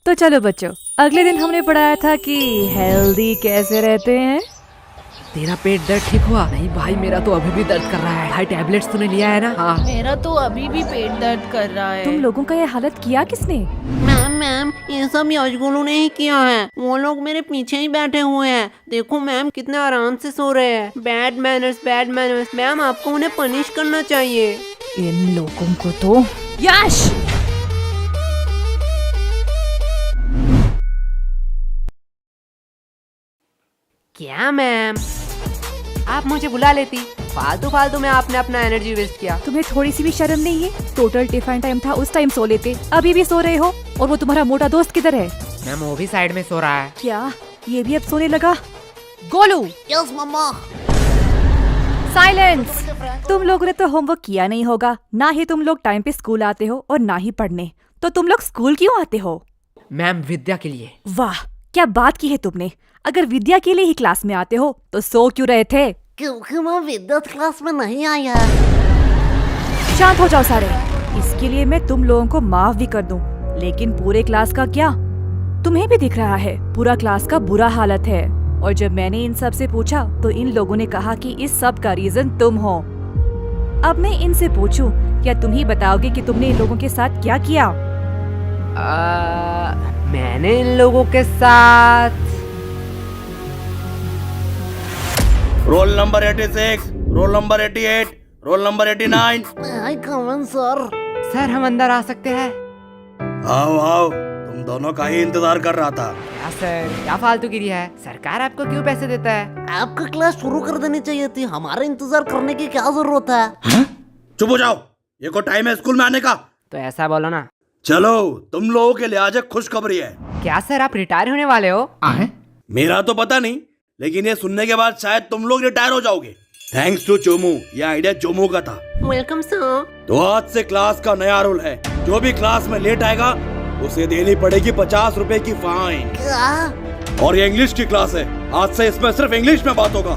तो चलो बच्चों, अगले दिन हमने पढ़ाया था कि हेल्दी कैसे रहते हैं। तेरा पेट दर्द ठीक हुआ? नहीं भाई, मेरा तो अभी भी दर्द कर रहा है। भाई टैबलेट्स तूने लिया है ना? हाँ। मेरा तो अभी भी पेट दर्द कर रहा है। तुम लोगों का ये हालत किया किसने? मैम ये सब यशगुरु ने ही किया है। वो लोग मेरे पीछे ही बैठे हुए हैं। देखो मैम कितने आराम से सो रहे हैं। Bad manners. मैम आपको उन्हें पनिश करना चाहिए। इन लोगों को तो। यश! क्या मैम, आप मुझे बुला लेती। फालतू में आपने अपना एनर्जी वेस्ट किया। तुम्हें थोड़ी सी भी शर्म नहीं है? टोटल टिफिन टाइम था, उस टाइम सो लेते। अभी भी सो रहे हो। और वो तुम्हारा मोटा दोस्त किधर है? मैम वो भी साइड में सो रहा है। क्या ये भी अब सोने लगा? गोलू! यस मम्मा। साइलेंस! तुम लोगों ने तो होमवर्क किया नहीं होगा। ना ही तुम लोग टाइम पे स्कूल आते हो और ना ही पढ़ने। तो तुम लोग स्कूल क्यों आते हो? मैम विद्या के लिए। वाह, क्या बात की है तुमने। अगर विद्या के लिए ही क्लास में आते हो तो सो क्यों रहे थे? क्योंकि मैं विद्युत क्लास में नहीं आया। शांत हो जाओ सारे। इसके लिए मैं तुम लोगों को माफ भी कर दूं, लेकिन पूरे क्लास का क्या? तुम्हें भी दिख रहा है पूरा क्लास का बुरा हालत है। और जब मैंने इन सब से पूछा तो इन लोगों ने कहा कि इस सब का रीजन तुम हो। अब मैं इनसे पूछूं, क्या तुम ही बताओगे कि तुमने इन लोगों के साथ क्या किया? मैंने इन लोगों के साथ roll number 86, roll number 88, roll number 89। आई कमन सर। सर हम अंदर आ सकते हैं? आओ आओ, तुम दोनों का ही इंतजार कर रहा था। क्या सर, क्या फालतूगिरी है? सरकार आपको क्यों पैसे देता है? आपका क्लास शुरू कर देनी चाहिए थी। हमारे इंतजार करने की क्या जरूरत है? चुप हो जाओ, ये को टाइम है स्कूल में आने का। तो ऐसा बोलो ना। चलो, तुम लोगों के लिए आज एक खुशखबरी है। क्या सर, आप रिटायर होने वाले हो? मेरा तो पता नहीं, लेकिन ये सुनने के बाद शायद तुम लोग रिटायर हो जाओगे। थैंक्स टू चोमू, ये आइडिया चोमू का था। Welcome sir. तो आज से क्लास का नया रूल है, जो भी क्लास में लेट आएगा उसे देनी पड़ेगी 50 रुपए की फाइन। क्या? और ये इंग्लिश की क्लास है, आज से इसमें सिर्फ इंग्लिश में बात होगा।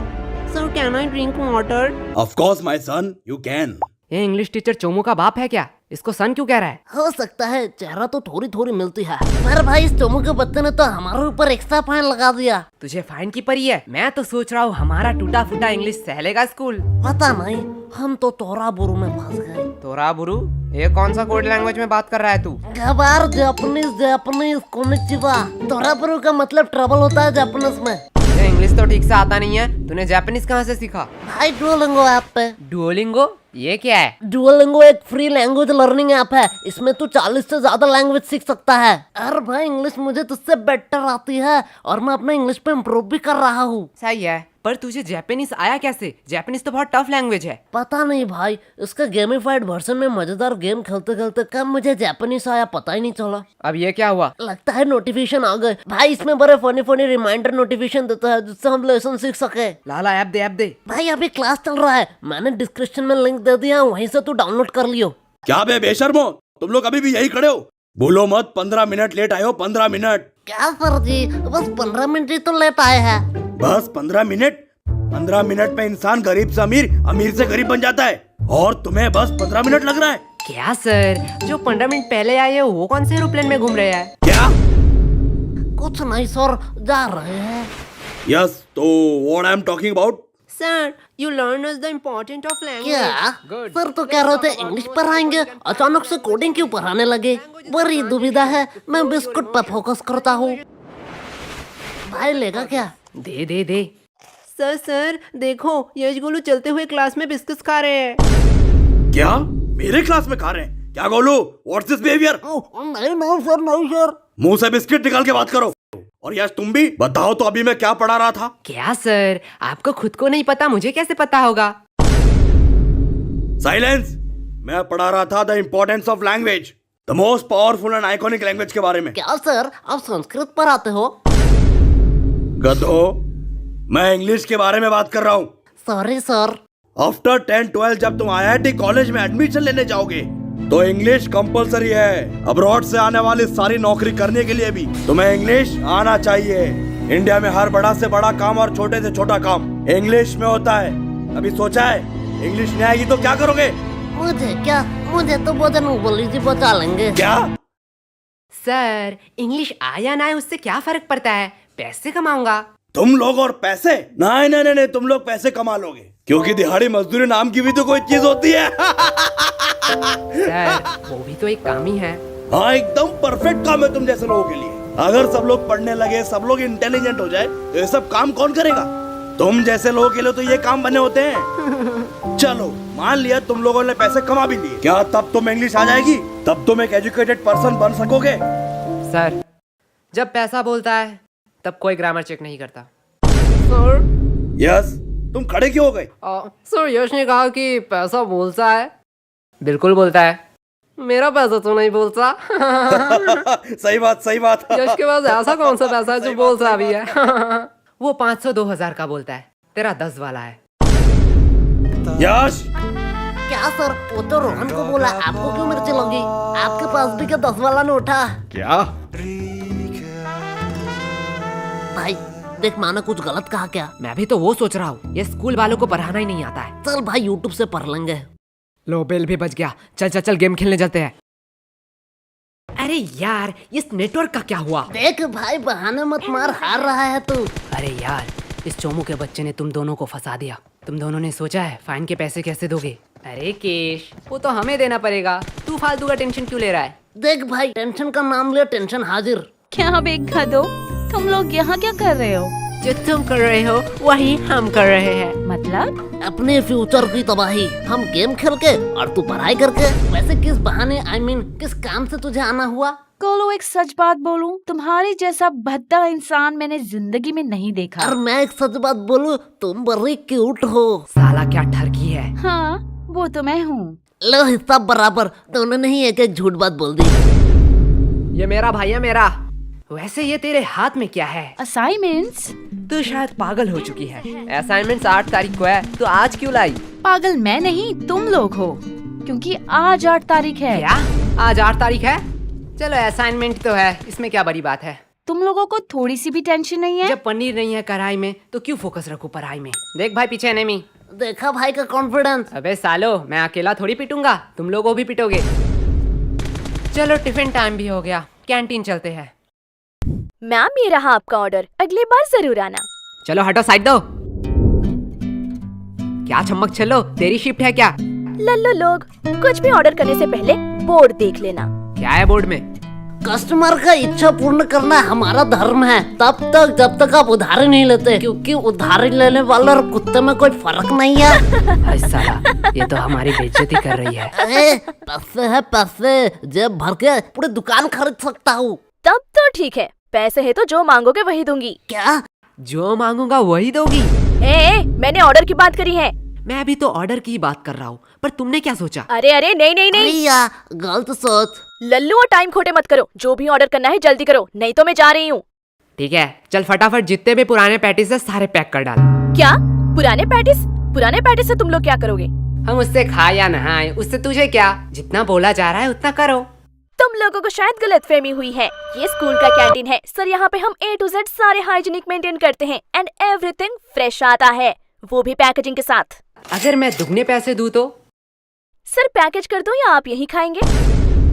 Sir can I drink water? Of course my son, you can. ये इंग्लिश टीचर चोमू का बाप है क्या? इसको सन क्यों कह रहा है? हो सकता है, चेहरा तो थोड़ी मिलती है। पर भाई इस चोमू के बच्चे ने तो हमारे ऊपर एक्स्ट्रा फाइन लगा दिया। तुझे फाइन की पड़ी है? मैं तो सोच रहा हूँ हमारा टूटा फूटा इंग्लिश सहलेगा स्कूल। पता नहीं, हम तो तोरा बुरु में फंस गए। तोरा बुरु? ये कौन सा कोड लैंग्वेज में बात कर रहा है तू? गबार जापानीज कोनिचिवा। तोरा बुरु का मतलब ट्रबल होता है जापानीज में। ये इंग्लिश तो ठीक से आता नहीं है, तूने जापानीज कहाँ से सीखा? भाई डुओलिंगो ऐप पे। डुओलिंगो? ये क्या है? डुओलिंगो एक फ्री लैंग्वेज लर्निंग ऐप है। इसमें तू 40 से ज्यादा लैंग्वेज सीख सकता है। अरे भाई इंग्लिश मुझे तुझसे बेटर आती है और मैं अपना इंग्लिश पे इम्प्रूव भी कर रहा हूँ। सही है, पर तुझे जापानीज आया कैसे? जापानीज तो बहुत टफ लैंग्वेज है। पता नहीं भाई, इसका गेमिफाइड वर्जन में मजेदार गेम खेलते खेलते कब मुझे जापानीज आया पता ही नहीं चला। अब ये क्या हुआ? लगता है नोटिफिकेशन आ गए। भाई इसमें बड़े फनी रिमाइंडर नोटिफिकेशन देता है जिससे हम लेसन सीख सके। लाला ऐप दे। भाई अभी क्लास चल रहा है, मैंने डिस्क्रिप्शन में लिंक दे दिया, वहीं से तू डाउनलोड कर लियो। क्या बे बेशर्मो, तुम लोग अभी भी यही खड़े हो? बोलो मत 15 मिनट लेट आए हो। 15 मिनट? क्या सर जी, बस 15 मिनट ही तो लेट आए हैं। बस 15 मिनट? 15 मिनट में इंसान गरीब से अमीर, अमीर से गरीब बन जाता है, और तुम्हें बस 15 मिनट लग रहा है? क्या सर, जो 15 मिनट पहले आए हैं वो कौन से एरोप्लेन में घूम रहे हैं? क्या? कुछ नहीं सर, जा रहे हैं। यस, तो what I am talking about? Sir, you learn us the important of language. क्या? Good. सर तो कह रहे थे इंग्लिश पढ़ाएंगे, अचानक से कोडिंग क्यों पढ़ाने लगे? बड़ी दुविधा है, मैं बिस्कुट पर फोकस करता हूँ। भाई लेगा क्या? दे। सर देखो, यशगुरु चलते हुए क्लास में बिस्कुट खा रहे हैं। क्या मेरे क्लास में खा रहे हैं? क्या गोलू, व्हाट्स दिस बिहेवियर? नहीं सर। मुंह से बिस्किट निकाल के बात करो। और यश तुम भी बताओ तो, अभी मैं क्या पढ़ा रहा था? क्या सर, आपको खुद को नहीं पता, मुझे कैसे पता होगा? साइलेंस! मैं पढ़ा रहा था the importance of language, the most powerful and iconic language के बारे में। क्या सर, आप संस्कृत पढ़ाते हो? गधो, मैं इंग्लिश के बारे में बात कर रहा हूँ। Sorry sir. आफ्टर 10-12 जब तुम IIT कॉलेज में एडमिशन लेने जाओगे तो इंग्लिश कंपलसरी है। अब्रॉड से आने वाली सारी नौकरी करने के लिए भी तुम्हें इंग्लिश आना चाहिए। इंडिया में हर बड़ा से बड़ा काम और छोटे से छोटा काम इंग्लिश में होता है। अभी सोचा है इंग्लिश नहीं आएगी तो क्या करोगे? मुझे क्या, मुझे तो बोधन बोली जी बचा लेंगे। क्या? सर इंग्लिश आया ना है उससे क्या फर्क पड़ता है, पैसे कमाऊंगा। तुम लोग और पैसे? नहीं नहीं नहीं, तुम लोग पैसे कमा लोगे, क्योंकि दिहाड़ी मजदूरी नाम की भी तो कोई चीज होती है। सर वो भी तो एक काम ही है। हाँ, एकदम परफेक्ट काम है तुम जैसे लोगों के लिए। अगर सब लोग पढ़ने लगे, सब लोग इंटेलिजेंट हो जाए, तो ये सब काम कौन करेगा? तुम जैसे लोगों के लिए तो ये काम बने होते हैं। चलो मान लिया तुम लोगों ने पैसे कमा भी लिए, क्या तब तुम इंग्लिश आ जाएगी? तब तुम एक एजुकेटेड पर्सन बन सकोगे? सर जब पैसा बोलता है तब कोई ग्रामर चेक नहीं करता। सर यस, तुम खड़े क्यों हो गए? सर यश ने कहा कि पैसा बोलता है। बिल्कुल बोलता है। मेरा पैसा तो नहीं बोलता। सही बात, सही बात। यश के पास ऐसा कौन सा पैसा है जो बोलता भी है? वो 500-2000 का बोलता है, तेरा 10 वाला है। यश, क्या सर, वो तो रोहन को बोला, आपको क्यों मिर्ची लगी? आपके पास भी क्या 10 वाला नोट है? क्या? भाई देख, माना कुछ गलत कहा क्या? मैं भी तो वो सोच रहा हूँ, ये स्कूल वालों को पढ़ाना ही नहीं आता है। चल भाई यूट्यूब से पढ़ लेंगे। लो बेल भी बच गया। चल चल चल गेम खेलने चलते हैं। अरे यार इस नेटवर्क का क्या हुआ? देख भाई, बहाने मत मार, हार रहा है तू। अरे यार इस चोमू के बच्चे ने तुम दोनों को फंसा दिया। तुम दोनों ने सोचा है फाइन के पैसे कैसे दोगे? अरे केश, वो तो हमें देना पड़ेगा, तू फालतू का टेंशन क्यों ले रहा है? देख भाई, टेंशन का नाम ले, टेंशन हाजिर। क्या बेखा दो, तुम लोग यहाँ क्या कर रहे हो? जो तुम कर रहे हो वही हम कर रहे हैं। मतलब? अपने फ्यूचर की तबाही, हम गेम खेल के और तू पढ़ाई करके। वैसे किस बहाने, I mean, किस काम से तुझे आना हुआ? कोलो एक सच बात बोलूं, तुम्हारी जैसा भद्दा इंसान मैंने जिंदगी में नहीं देखा। और मैं एक सच बात बोलूं, तुम बड़ी क्यूट हो। साला क्या ठरकी है। हाँ वो तो मैं हूँ। लो हिस्सा बराबर, दोनों ने ही एक एक झूठ बात बोल दी। ये मेरा भाई है मेरा। वैसे ये तेरे हाथ में क्या है? असाइनमेंट्स? तू शायद पागल हो चुकी है। असाइनमेंट्स 8 तारीख को है, तो आज क्यों लाई? पागल मैं नहीं, तुम लोग हो, क्योंकि आज 8 तारीख है। क्या आज 8 तारीख है? चलो असाइनमेंट तो है, इसमें क्या बड़ी बात है। तुम लोगों को थोड़ी सी भी टेंशन नहीं है? जब पनीर नहीं है कढ़ाई में तो क्यों फोकस रखूं पढ़ाई में। देख भाई पीछे एनिमी। देखा भाई का कॉन्फिडेंस। अबे सालो, मैं अकेला थोड़ी पिटूंगा, तुम लोगों भी पिटोगे। चलो टिफिन टाइम भी हो गया, कैंटीन चलते हैं। मैम ये रहा आपका ऑर्डर, अगली बार जरूर आना। चलो हटो, साइड दो। क्या चम्मक चलो, तेरी शिफ्ट है क्या? लल्लो लोग, कुछ भी ऑर्डर करने से पहले बोर्ड देख लेना। क्या है बोर्ड में? कस्टमर का इच्छा पूर्ण करना हमारा धर्म है, तब तक जब तक आप उधारी नहीं लेते, क्योंकि उधारी लेने वाले और कुत्ते में कोई फर्क नहीं है। अरे साला, ये तो हमारी बेइज्जती कर रही है। अरे पैसे है पैसे, जेब भर के पूरी दुकान खरीद सकता हूँ। तब तो ठीक है, पैसे है तो जो मांगोगे वही दूंगी। क्या? जो मांगूंगा वही दोगी? मैंने ऑर्डर की बात करी है। मैं अभी तो ऑर्डर की बात कर रहा हूँ, पर तुमने क्या सोचा? अरे अरे नहीं नहीं नहीं, या गलत सोच। लल्लू और टाइम खोटे मत करो, जो भी ऑर्डर करना है जल्दी करो, नहीं तो मैं जा रही हूँ। ठीक है चल फटाफट, जितने भी पुराने पैटीज है सारे पैक कर डाल। क्या पुराने पैटिस? पुराने पैटिस से तुम लोग क्या करोगे? हम उससे खाए या नहाए, उससे तुझे क्या? जितना बोला जा रहा है उतना करो। तुम लोगों को शायद गलतफहमी हुई है, ये स्कूल का कैंटीन है सर, यहाँ पे हम A to Z सारे हाइजीनिक मेंटेन करते हैं एंड एवरीथिंग फ्रेश आता है, वो भी पैकेजिंग के साथ। अगर मैं दुगने पैसे दूं तो? सर पैकेज कर दूं या आप यही खाएंगे?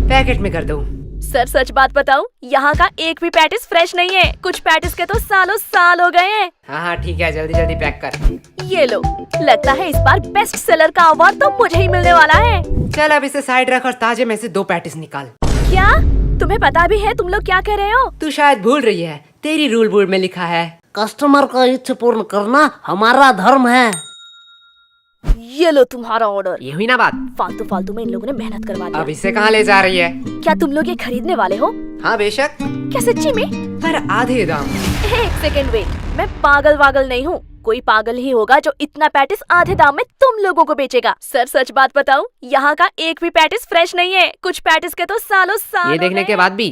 पैकेट में कर दूं। सर सच बात बताऊं, यहाँ का एक भी पैटिस फ्रेश नहीं है, कुछ पैटिस के तो सालों साल हो गए हैं। हाँ ठीक है, जल्दी जल्दी पैक कर। ये लो, लगता है इस बार बेस्ट सेलर का अवार्ड तो मुझे ही मिलने वाला है। चल अब इसे साइड रख और ताजे में से 2 पैटिस निकाल। क्या तुम्हें पता भी है तुम लोग क्या कर रहे हो? तू शायद भूल रही है, तेरी रूल बोर्ड में लिखा है कस्टमर का इच्छा पूर्ण करना हमारा धर्म है। ये लो तुम्हारा ऑर्डर। ये हुई ना बात? फालतू फालतू में इन लोगों ने मेहनत करवा अब दी। इसे कहाँ ले जा रही है? क्या तुम लोग ये खरीदने वाले हो? हाँ बेशक, क्या सच्ची में? पर आधे दाम। एक सेकेंड वेट, मैं पागल वागल नहीं हूँ, कोई पागल ही होगा जो इतना पैटिस आधे दाम में तुम लोगों को बेचेगा। सर सच बात बताऊं, यहाँ का एक भी पैटिस फ्रेश नहीं है, कुछ पैटिस के तो सालों साल ये देखने के बाद भी?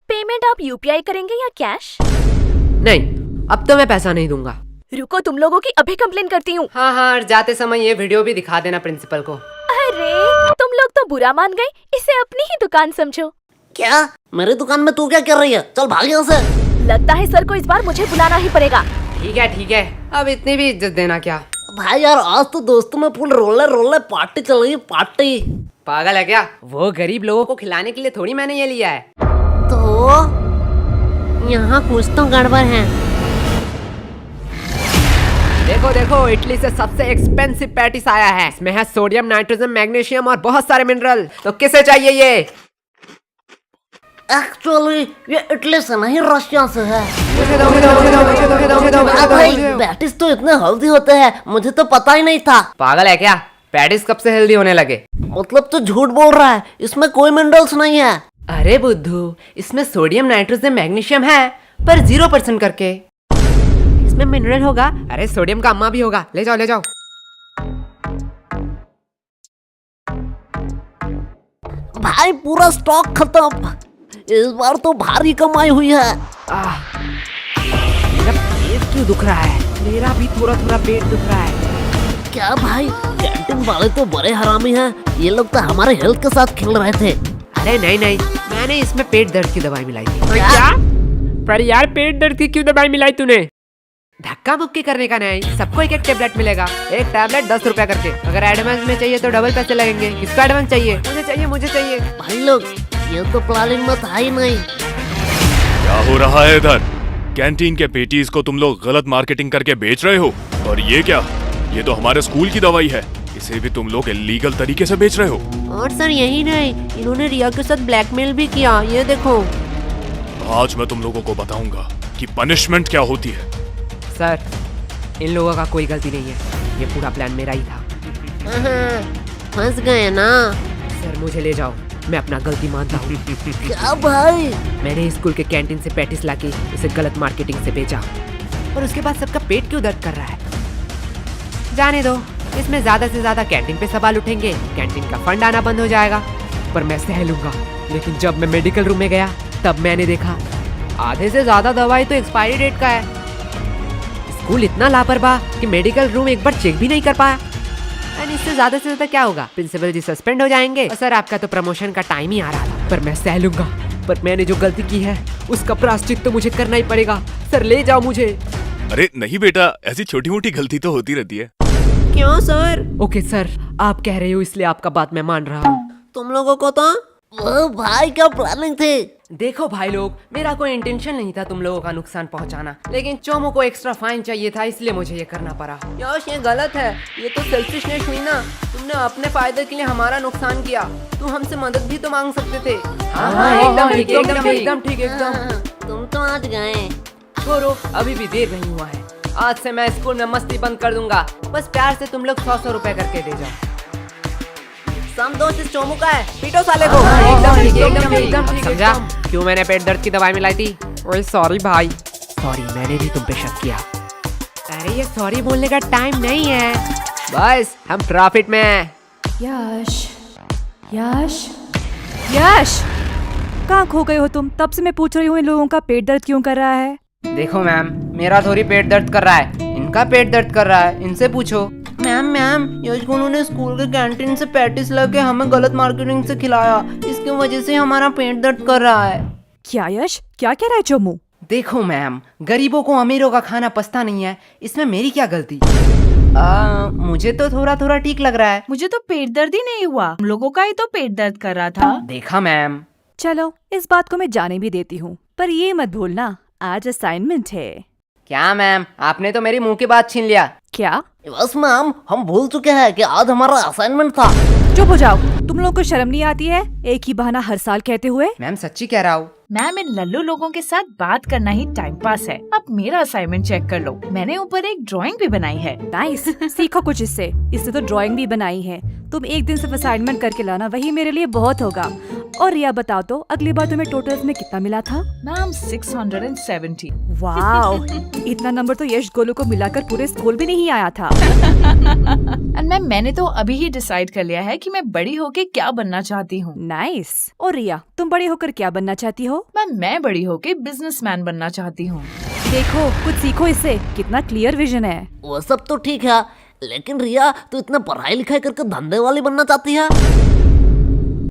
पेमेंट आप UPI करेंगे या कैश? नहीं, अब तो मैं पैसा नहीं दूंगा। रुको, तुम लोगों की अभी कंप्लेन करती हूँ। हाँ हाँ, और जाते समय ये वीडियो भी दिखा देना प्रिंसिपल को। अरे तुम लोग तो बुरा मान गए, इसे अपनी ही दुकान समझो। क्या? मेरी दुकान में तू क्या कर रही है? चल भाग यहाँ से। लगता है सर को इस बार मुझे बुलाना ही पड़ेगा। ठीक है, अब इतनी भी इज्जत देना क्या? भाई यार, आज तो दोस्तों में फुल रोले पार्टी चल रही है, पार्टी। पागल है क्या? वो गरीब लोगों को खिलाने के लिए थोड़ी मैंने ये लिया है। तो यहाँ कुछ तो गड़बड़ है। देखो देखो, इटली से सबसे एक्सपेंसिव पैटिस आया है। इसमें है सोडियम, नाइट्रोजन, मैग्नीशियम और बहुत सारे मिनरल। तो किसे चाहिए ये? एक्चुअली ये इटली से नहीं, रशिया से है। मुझे दो, मुझे दो, मुझे दो, मुझे दो, मुझे दो, मुझे दो, मुझे दो, भाई मुझे दो। पैटिस तो इतने हेल्दी होते हैं, मुझे तो पता ही नहीं था। पागल है क्या? पैटिस कब से हेल्दी होने लगे? मतलब तो झूठ बोल रहा है, इसमें कोई मिनरल्स नहीं है। अरे बुद्धू, इसमें सोडियम, नाइट्रोजन, मैग्नीशियम है, पर 0% करके। इसमें मिनरल होगा। अरे सोडियम का अम्मा भी होगा। ले जाओ, ले जाओ। भाई पूरा स्टॉक खत्म। इस बार तो भारी कमाई हुई है। मेरा पेट क्यों दुख रहा है? मेरा भी थोड़ा थोड़ा पेट दुख रहा है। क्या भाई, कैंटीन वाले तो बड़े हरामी हैं। ये लोग तो हमारे हेल्थ के साथ खेल रहे थे। अरे नहीं नहीं, मैंने इसमें पेट दर्द की दवाई मिलाई थी। क्या? पर यार, पेट दर्द की क्यों दवाई मिलाई तूने? धक्का मुक्की करने का नहीं, सबको एक एक टेबलेट मिलेगा। एक टैबलेट 10 रुपया करके। अगर एडवांस में चाहिए तो डबल पैसे लगेंगे। किसको एडवांस चाहिए? मुझे चाहिए, मुझे चाहिए। भाई लोग, ये तो प्लानिंग में था ही नहीं। क्या हो रहा है इधर? कैंटीन के पेटीज को तुम लोग गलत मार्केटिंग करके बेच रहे हो। और ये क्या? ये तो हमारे स्कूल की दवाई है। इसे भी तुम लोग इलीगल तरीके से बेच रहे हो। और सर यही नहीं, इन्होंने रिया के साथ ब्लैकमेल भी किया। ये देखो। आज मैं तुम लोगों को बताऊंगा कि पनिशमेंट क्या होती है। सर, इन लोगों का कोई गलती नहीं है। ये पूरा प्लान मेरा ही था। फंस गए ना। सर मुझे ले जाओ, मैं अपना गलती मानता हूँ। क्या भाई? मैंने स्कूल के कैंटीन से पैटिस लाके इसे गलत मार्केटिंग से बेचा, और उसके बाद सबका पेट क्यों दर्द कर रहा है? जाने दो, इसमें ज्यादा से ज्यादा कैंटीन पे सवाल उठेंगे, कैंटीन का फंड आना बंद हो जाएगा, पर मैं सह लूंगा। लेकिन जब मैं मेडिकल रूम में गया तब मैंने देखा आधे से ज्यादा दवाई तो एक्सपायरी डेट का है। स्कूल इतना लापरवाह कि मेडिकल रूम एक बार चेक भी नहीं कर पाया। एंड इससे ज्यादा से ज्यादा क्या होगा? प्रिंसिपल जी सस्पेंड हो जाएंगे। और सर, आपका तो प्रमोशन का टाइम ही आ रहा था, पर मैं सह लूंगा। पर मैंने जो गलती की है उसका प्रायश्चित तो मुझे करना ही पड़ेगा। सर ले जाओ मुझे। अरे नहीं बेटा, ऐसी छोटी मोटी गलती तो होती रहती है। क्यों सर? ओके सर, आप कह रहे हो इसलिए आपका बात मैं मान रहा हूँ। तुम लोगों को तो वो भाई क्या प्लानिंग थी? देखो भाई लोग, मेरा कोई इंटेंशन नहीं था तुम लोगों का नुकसान पहुंचाना, लेकिन चोमो को एक्स्ट्रा फाइन चाहिए था, इसलिए मुझे ये करना पड़ा। यश, ये गलत है। ये तो सेल्फिशनेस हुई ना। तुमने अपने फायदे के लिए हमारा नुकसान किया। तुम हमसे मदद भी तो मांग सकते थे। हाँ, एकदम ठीक, एकदम ठीक, एकदम ठीक, एकदम। तुम तो आज गए। छोड़ो, अभी भी देर नहीं हुआ है। आज से मैं स्कूल में मस्ती बंद कर दूंगा। बस प्यार से तुम लोग 100 रुपए करके दे जाओ। सम दोस्त इस चोमू का है, पीटो साले को। एकदम ठीक, एकदम ठीक, एकदम ठीक, समझा एकदम। क्यों मैंने पेट दर्द की दवाई मिलाई थी? ओए सॉरी भाई। सॉरी, मैंने भी तुम पे शक किया। अरे ये सॉरी बोलने का टाइम नहीं है। बस हम प्रॉफिट में हैं। यश, यश, यश, कहाँ खो गए हो तुम? तब से मैं पूछ रही हूँ इन लोगों का पेट दर्द क्यों कर रहा है? देखो मैम, मेरा थोड़ी पेट दर्द कर रहा है, इनका पेट दर्द कर रहा है। इनसे पूछो। मैम, यश गुनू ने स्कूल के कैंटीन से पैटिस लाके हमें गलत मार्केटिंग से खिलाया। इसकी वजह से हमारा पेट दर्द कर रहा है। क्या यश, क्या कह रहा है चोमू? देखो मैम, गरीबों को अमीरों का खाना पछता नहीं है, इसमें मेरी क्या गलती? मुझे तो थोड़ा थोड़ा ठीक लग रहा है। मुझे तो पेट दर्द ही नहीं हुआ, हम लोगों का ही तो पेट दर्द कर रहा था। देखा मैम। चलो, इस बात को मैं जाने भी देती हूँ, पर ये मत भूलना आज असाइनमेंट है। क्या मैम, आपने तो मेरी मुंह की बात छीन लिया। क्या? बस मैम, हम भूल चुके हैं कि आज हमारा असाइनमेंट था। चुप हो जाओ, तुम लोगों को शर्म नहीं आती है एक ही बहाना हर साल कहते हुए? मैम सच्ची कह रहा हूँ। मैम, इन लल्लू लोगों के साथ बात करना ही टाइम पास है। अब मेरा असाइनमेंट चेक कर लो, मैंने ऊपर एक ड्राइंग भी बनाई है। नाइस, सीखो कुछ इससे। इससे तो ड्राइंग भी बनाई है। तुम एक दिन सिर्फ असाइनमेंट करके लाना, वही मेरे लिए बहुत होगा। और रिया बताओ तो, अगली बार तुम्हें टोटल्स में कितना मिला था? मैम 670। वाओ, इतना नंबर तो यश गोलू को मिलाकर पूरे स्कूल भी नहीं आया था। एंड मैम, मैंने तो अभी ही डिसाइड कर लिया है कि मैं बड़ी होके क्या बनना चाहती हूँ। नाइस। और रिया, तुम बड़े होकर क्या बनना चाहती हो? मैम, मैं बड़ी होके बिजनेसमैन बनना चाहती हूँ। देखो, कुछ सीखो इससे, कितना क्लियर विजन है। वो सब तो ठीक है, लेकिन रिया तू इतना पढ़ाई लिखाई करके धंधे वाली बनना चाहती है?